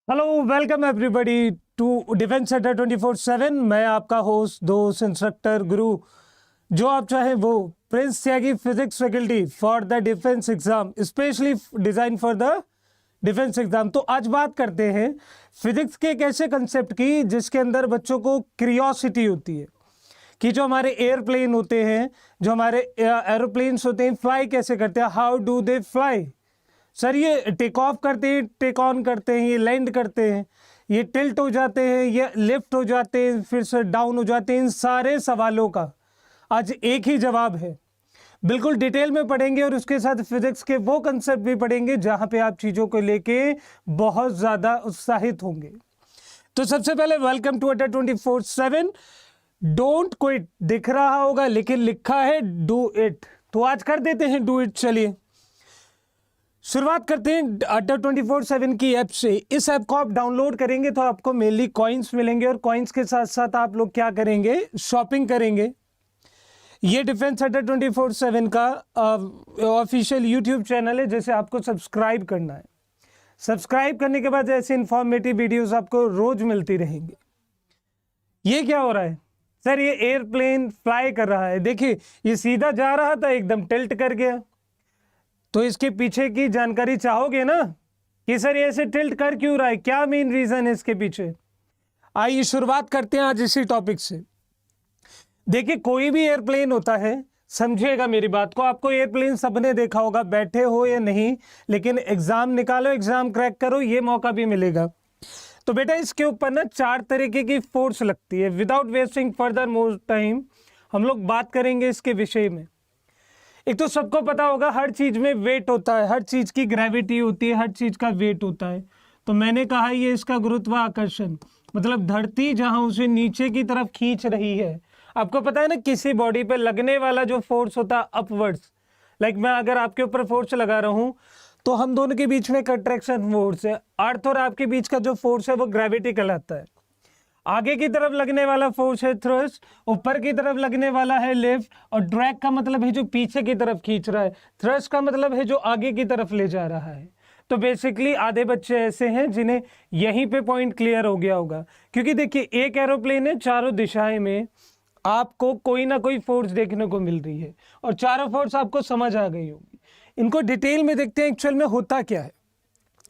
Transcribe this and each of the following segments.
Hello welcome everybody to defence centre 24/7। मैं आपका host दोस्त इंस्ट्रक्टर गुरु जो आप चाहें वो Prince Tyagi physics faculty for the defence exam specially design for the defence exam. तो आज बात करते हैं फिजिक्स के एक ऐसे कंसेप्ट की जिसके अंदर बच्चों को क्यूरियोसिटी होती है कि जो हमारे एयरप्लेन होते हैं, जो हमारे एरोप्लेन्स होते हैं, फ्लाई कैसे करते हैं, how do they fly. Sir ये टेक ऑफ करते हैं, टेक ऑन करते हैं, ये लैंड करते हैं, ये टिल्ट हो जाते हैं, ये लिफ्ट हो जाते हैं, फिर से डाउन हो जाते हैं। इन सारे सवालों का आज एक ही जवाब है। बिल्कुल डिटेल में पढ़ेंगे और उसके साथ फिजिक्स के वो कंसेप्ट भी पढ़ेंगे जहां पे आप चीज़ों को लेके बहुत ज़्यादा उत्साहित होंगे। तो सबसे पहले वेलकम टू अड्डा 24/7। डोंट क्विट दिख रहा होगा लेकिन लिखा है डू इट, तो आज कर देते हैं डू इट। चलिए शुरुआत करते हैं अड्डा 24/7 की ऐप से। इस ऐप को आप डाउनलोड करेंगे तो आपको मेनली कॉइन्स मिलेंगे और कॉइन्स के साथ साथ आप लोग क्या करेंगे, शॉपिंग करेंगे। ये डिफेंस अड्डा 24/7 का ऑफिशियल यूट्यूब चैनल है जिसे आपको सब्सक्राइब करना है। सब्सक्राइब करने के बाद ऐसे इंफॉर्मेटिव वीडियोस आपको रोज मिलती रहेंगी। ये क्या हो रहा है सर? ये एयरप्लेन फ्लाई कर रहा है। देखिए ये सीधा जा रहा था, एकदम टिल्ट कर गया। तो इसके पीछे की जानकारी चाहोगे ना कि सर ये ऐसे टिल्ट कर क्यों रहा है, क्या मेन रीजन है इसके पीछे। आइए शुरुआत करते हैं आज इसी टॉपिक से। देखिए कोई भी एयरप्लेन होता है, समझिएगा मेरी बात को, आपको एयरप्लेन सबने देखा होगा, बैठे हो या नहीं, लेकिन एग्जाम निकालो, एग्जाम क्रैक करो, ये मौका भी मिलेगा। तो बेटा इसके ऊपर ना 4 तरीके की फोर्स लगती है। Without wasting further more time हम लोग बात करेंगे इसके विषय में। एक तो सबको पता होगा हर चीज में वेट होता है, हर चीज की ग्रेविटी होती है, हर चीज का वेट होता है। तो मैंने कहा ये इसका गुरुत्वाकर्षण, मतलब धरती जहां उसे नीचे की तरफ खींच रही है। आपको पता है ना किसी बॉडी पे लगने वाला जो फोर्स होता है अपवर्ड्स, लाइक मैं अगर आपके ऊपर फोर्स लगा रहा हूं तो हम दोनों के बीच में अट्रैक्शन फोर्स है। अर्थ और आपके बीच का जो फोर्स है वो ग्रेविटी कहलाता है। आगे की तरफ लगने वाला फोर्स है थ्रस्ट, ऊपर की तरफ लगने वाला है लिफ्ट, और ड्रैग का मतलब है जो पीछे की तरफ खींच रहा है, थ्रस्ट का मतलब है जो आगे की तरफ ले जा रहा है। तो बेसिकली आधे बच्चे ऐसे हैं जिन्हें यहीं पे पॉइंट क्लियर हो गया होगा, क्योंकि देखिए एक एरोप्लेन है, चारों दिशाएं में आपको कोई ना कोई फोर्स देखने को मिल रही है और चारों फोर्स आपको समझ आ गई होगी। इनको डिटेल में देखते हैं एक्चुअल में होता क्या है।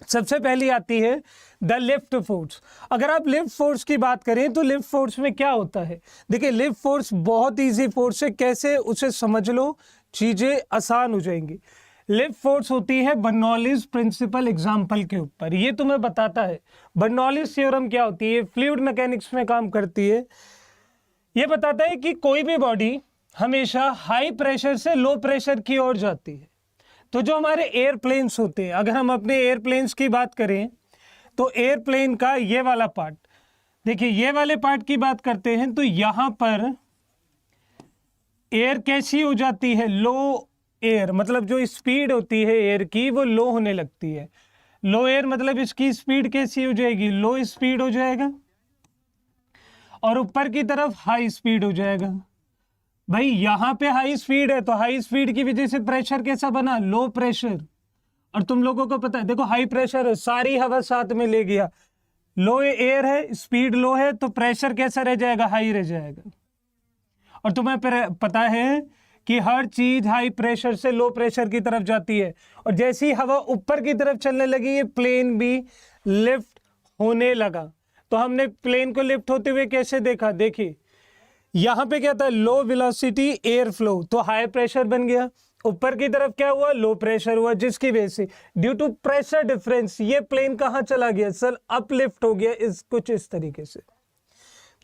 सबसे पहली आती है द लिफ्ट फोर्स। अगर आप लिफ्ट फोर्स की बात करें तो लिफ्ट फोर्स में क्या होता है, देखिए लिफ्ट फोर्स बहुत इजी फोर्स है, कैसे उसे समझ लो चीजें आसान हो जाएंगी। लिफ्ट फोर्स होती है बर्नौलीज प्रिंसिपल एग्जाम्पल के ऊपर, ये तुम्हें बताता है। बर्नौलीज थ्योरम क्या होती है, फ्लूइड मैकेनिक्स में काम करती है। ये बताता है कि कोई भी बॉडी हमेशा हाई प्रेशर से लो प्रेशर की ओर जाती है। तो जो हमारे एयरप्लेन्स होते हैं, अगर हम अपने एयरप्लेन्स की बात करें तो एयरप्लेन का ये वाला पार्ट, देखिए ये वाले पार्ट की बात करते हैं तो यहां पर एयर कैसी हो जाती है, लो एयर, मतलब जो स्पीड होती है एयर की वो लो होने लगती है। लो एयर मतलब इसकी स्पीड कैसी हो जाएगी, लो स्पीड हो जाएगा, और ऊपर की तरफ हाई स्पीड हो जाएगा। भाई यहां पे हाई स्पीड है तो हाई स्पीड की वजह से प्रेशर कैसा बना, लो प्रेशर। और तुम लोगों को पता है देखो हाई प्रेशर है, सारी हवा साथ में ले गया, लो एयर है, स्पीड लो है, तो प्रेशर कैसा रह जाएगा, हाई रह जाएगा। और तुम्हें पता है कि हर चीज हाई प्रेशर से लो प्रेशर की तरफ जाती है, और जैसी हवा ऊपर की तरफ चलने लगी ये प्लेन भी लिफ्ट होने लगा। तो हमने प्लेन को लिफ्ट होते हुए कैसे देखा, देखिए यहां पे क्या था, लो वेलोसिटी एयर फ्लो, तो हाई प्रेशर बन गया, ऊपर की तरफ क्या हुआ, लो प्रेशर हुआ, जिसकी वजह से ड्यू टू प्रेशर डिफरेंस ये प्लेन कहां चला गया, सर अपलिफ्ट हो गया, इस कुछ इस तरीके से।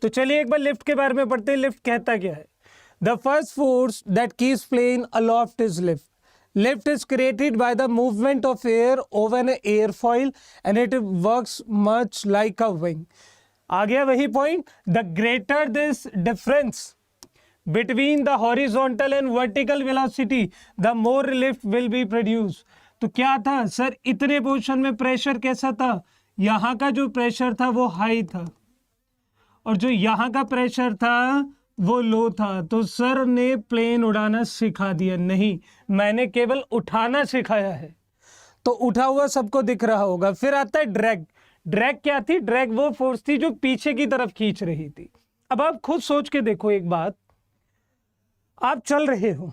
तो चलिए एक बार लिफ्ट के बारे में पढ़ते हैं, लिफ्ट कहता क्या है। The first force that keeps plane aloft is lift. Lift is created by the movement of air over an airfoil and it works much like a wing. आ गया वही point, the greater this difference between the horizontal and vertical velocity the more lift will be produced. तो क्या था sir, इतने portion में pressure कैसा था, यहां का जो प्रेशर था वो हाई था और जो यहां का प्रेशर था वो लो था। तो सर ने प्लेन उड़ाना सिखा दिया नहीं, मैंने केवल उठाना सिखाया है। तो उठा हुआ सबको दिख रहा होगा। फिर आता है ड्रैग। ड्रैग क्या थी? ड्रैग वो फोर्स थी जो पीछे की तरफ खींच रही थी। अब आप खुद सोच के देखो एक बात, आप चल रहे हो,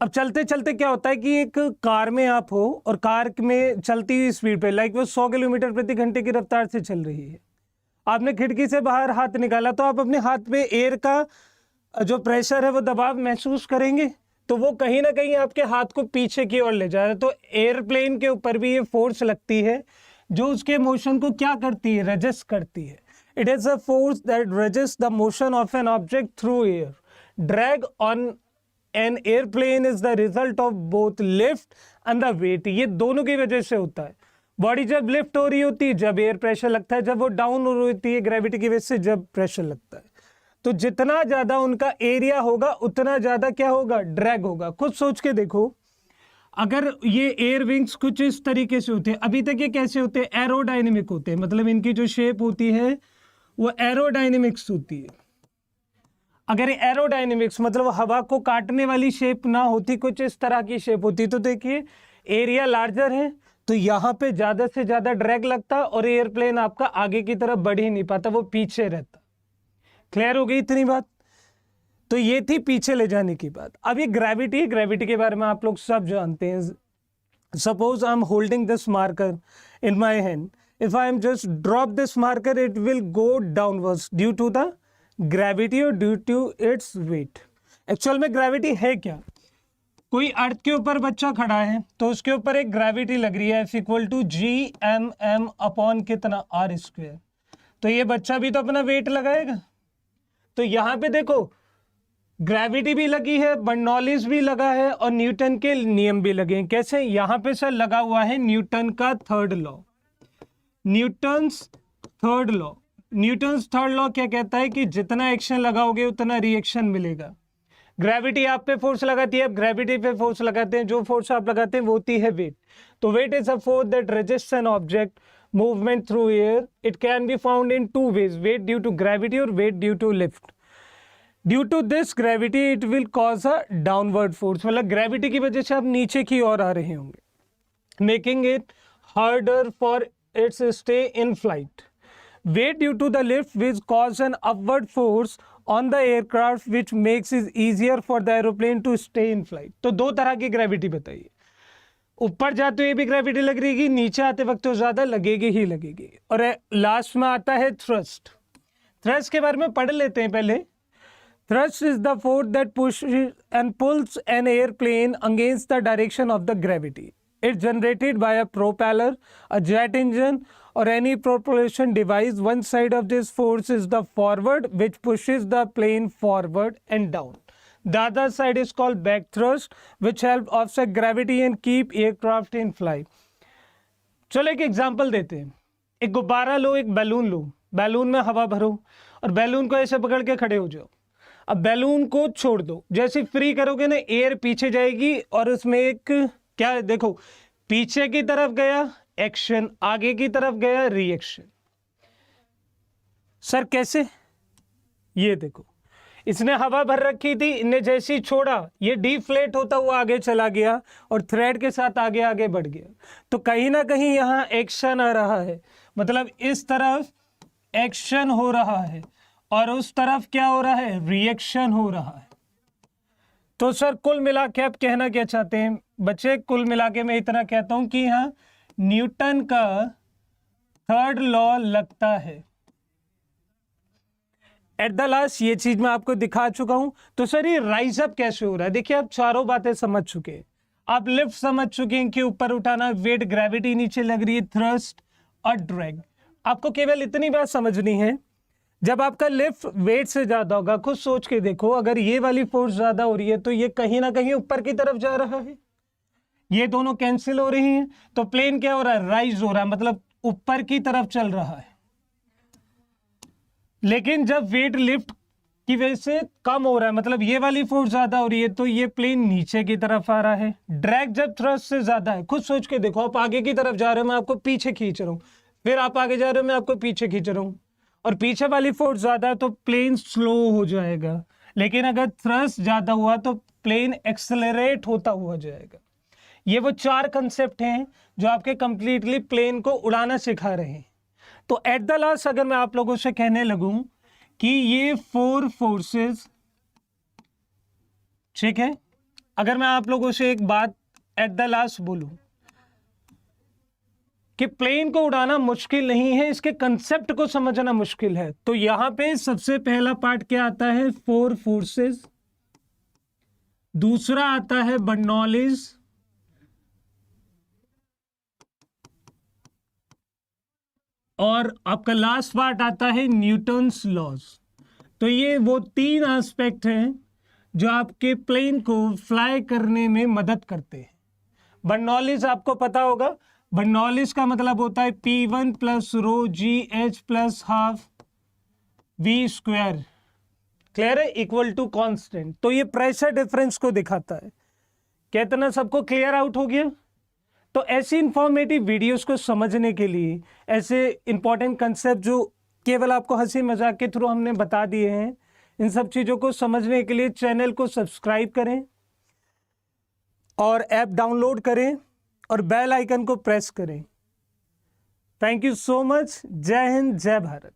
अब चलते चलते क्या होता है कि एक कार में आप हो और कार में चलती हुई स्पीड पे लाइक वो 100 किलोमीटर प्रति घंटे की रफ्तार से चल रही है। आपने खिड़की से बाहर हाथ निकाला तो आप अपने हाथ पे एयर का जो प्रेशर है वो दबाव महसूस करेंगे, तो वो कहीं ना कहीं आपके हाथ को पीछे की ओर ले जा रहा है। तो एयरप्लेन के ऊपर भी ये फोर्स लगती है जो उसके मोशन को क्या करती है? रेजिस्ट करती है। It is a force that resist the motion of an object through air. Drag on an airplane is the result of both lift and the weight. ये दोनों की वजह से होता है। बॉडी जब लिफ्ट हो रही होती है जब एयर प्रेशर लगता है, जब वो डाउन हो रही होती है ग्रेविटी की वजह से जब प्रेशर लगता है। तो जितना ज्यादा उनका एरिया होगा उतना ज्यादा क्या होगा? ड्रैग होगा। खुद सोच के देखो, अगर ये एयर विंग्स कुछ इस तरीके से होते हैं, अभी तक ये कैसे होते हैं? एरोडायनेमिक होते हैं, मतलब इनकी जो शेप होती है वो एरोडायनेमिक्स होती है। अगर एरोडायनेमिक्स मतलब हवा को काटने वाली शेप ना होती, कुछ इस तरह की शेप होती, तो देखिए एरिया लार्जर है तो यहाँ पे ज्यादा से ज्यादा ड्रैग लगता और एयरप्लेन आपका आगे की तरफ बढ़ ही नहीं पाता, वो पीछे रहता। क्लियर हो गई इतनी बात? तो ये थी पीछे ले जाने की बात। अब ये ग्रेविटी, ग्रेविटी के बारे में आप लोग सब जानते हैं। Suppose I am holding this marker in my hand, if I am just drop this marker it will go downwards due to the gravity और due to its weight. Actual में ग्रेविटी है क्या? कोई अर्थ के ऊपर बच्चा खड़ा है तो उसके ऊपर एक ग्रेविटी लग रही है F=G(m)m अपॉन कितना? r²। तो ये बच्चा भी तो अपना वेट लगाएगा। तो यहाँ पे देखो ग्रेविटी भी लगी है, बर्नौलीज भी लगा है और न्यूटन के नियम भी लगे हैं। कैसे? यहाँ पे सर लगा हुआ है न्यूटन का third law. Newton's third law, Newton's third law क्या कहता है कि जितना एक्शन लगाओगे उतना रिएक्शन मिलेगा। ग्रेविटी आप पे फोर्स लगाती है, अब ग्रेविटी पे फोर्स लगाते हैं, जो फोर्स आप लगाते हैं वो होती है वेट। तो weight is a force that resists an object movement through air. It can be found in two ways: weight due to gravity or weight due to lift. Due to this gravity it will cause a downward force, मतलब gravity की वजह से आप नीचे की ओर आ रहे होंगे, making it harder for its stay in flight. Weight due to the lift will cause an upward force on the aircraft which makes it easier for the aeroplane to stay in flight. तो दो तरह की gravity बताइए। ऊपर जाते हुए भी gravity लग रही, नीचे आते वक्त तो ज्यादा लगेगी ही लगेगी। और लास्ट में आता है थ्रस्ट। थ्रस्ट के बारे में पढ़ लेते हैं पहले। Thrust is the force that pushes and pulls an airplane against the direction of the gravity. It's generated by a propeller, a jet engine or any propulsion device. One side of this force is the forward which pushes the plane forward and down. The other side is called back thrust which help offset gravity and keep aircraft in flight. चलो एक example देते हैं। एक गुब्बारा लो, एक balloon लो, balloon में हवा भरो और बैलून को ऐसे पकड़ के खड़े हो जाओ। अब बैलून को छोड़ दो, जैसे फ्री करोगे ना एयर पीछे जाएगी और उसमें एक क्या देखो, पीछे की तरफ गया एक्शन, आगे की तरफ गया रिएक्शन। सर कैसे? ये देखो, इसने हवा भर रखी थी, इन्हें जैसे ही छोड़ा ये डिफ्लेट होता हुआ आगे चला गया और थ्रेड के साथ आगे आगे बढ़ गया। तो कहीं ना कहीं यहाँ एक्शन आ रहा है, मतलब इस तरफ एक्शन हो रहा है और उस तरफ क्या हो रहा है? रिएक्शन हो रहा है। तो सर कुल मिला के आप कहना क्या चाहते हैं बच्चे? कुल मिला के मैं इतना कहता हूं कि यहाँ न्यूटन का थर्ड लॉ लगता है। एट द लास्ट ये चीज मैं आपको दिखा चुका हूं। तो सर ये राइज अप कैसे हो रहा है? देखिए आप चारों बातें समझ चुके हैं। आप लिफ्ट समझ चुके हैं कि ऊपर उठाना, वेट, ग्रेविटी नीचे लग रही है, थ्रस्ट और ड्रैग। आपको केवल इतनी बात समझनी है, जब आपका लिफ्ट वेट से ज्यादा होगा, खुद सोच के देखो, अगर ये वाली फोर्स ज्यादा हो रही है तो ये कहीं ना कहीं ऊपर की तरफ जा रहा है, ये दोनों कैंसिल हो रही हैं, तो प्लेन क्या हो रहा है? राइज हो रहा है, मतलब ऊपर की तरफ चल रहा है। लेकिन जब वेट लिफ्ट की वजह से कम हो रहा है, मतलब ये वाली फोर्स ज्यादा हो रही है, तो ये प्लेन नीचे की तरफ आ रहा है। ड्रैग जब थ्रस्ट से ज्यादा है, खुद सोच के देखो, आप आगे की तरफ जा रहे हो, मैं आपको पीछे खींच रहा हूं, फिर आप आगे जा रहे हो, मैं आपको पीछे खींच रहा हूं, और पीछे वाली फोर्स ज्यादा है तो प्लेन स्लो हो जाएगा। लेकिन अगर थ्रस्ट ज्यादा हुआ तो प्लेन एक्सेलरेट होता हुआ जाएगा। ये वो 4 कंसेप्ट हैं जो आपके कंप्लीटली प्लेन को उड़ाना सिखा रहे हैं। तो एट द लास्ट अगर मैं आप लोगों से कहने लगूं कि ये 4 फोर्सेस, ठीक है, अगर मैं आप लोगों से एक बात एट द लास्ट बोलूं कि प्लेन को उड़ाना मुश्किल नहीं है, इसके कंसेप्ट को समझना मुश्किल है, तो यहां पे सबसे पहला पार्ट क्या आता है? 4 फोर्सेस। दूसरा आता है बर्नौलीज, और आपका लास्ट पार्ट आता है न्यूटन्स लॉज। तो ये वो 3 एस्पेक्ट हैं जो आपके प्लेन को फ्लाई करने में मदद करते हैं। बर्नौलीज आपको पता होगा, बर्नौलीज का मतलब होता है P1 प्लस रो GH plus half V square, clear है, इक्वल टू कांस्टेंट। तो ये प्रेशर डिफरेंस को दिखाता है। क्या इतना सबको क्लियर आउट हो गया? तो ऐसी इंफॉर्मेटिव वीडियोस को समझने के लिए, ऐसे इंपॉर्टेंट कंसेप्ट जो केवल आपको हंसी मजाक के थ्रू हमने बता दिए हैं, इन सब चीज़ों को समझने के लिए चैनल को सब्सक्राइब करें और ऐप डाउनलोड करें और बेल आइकन को प्रेस करें। Thank you so much. जय हिंद, जय भारत।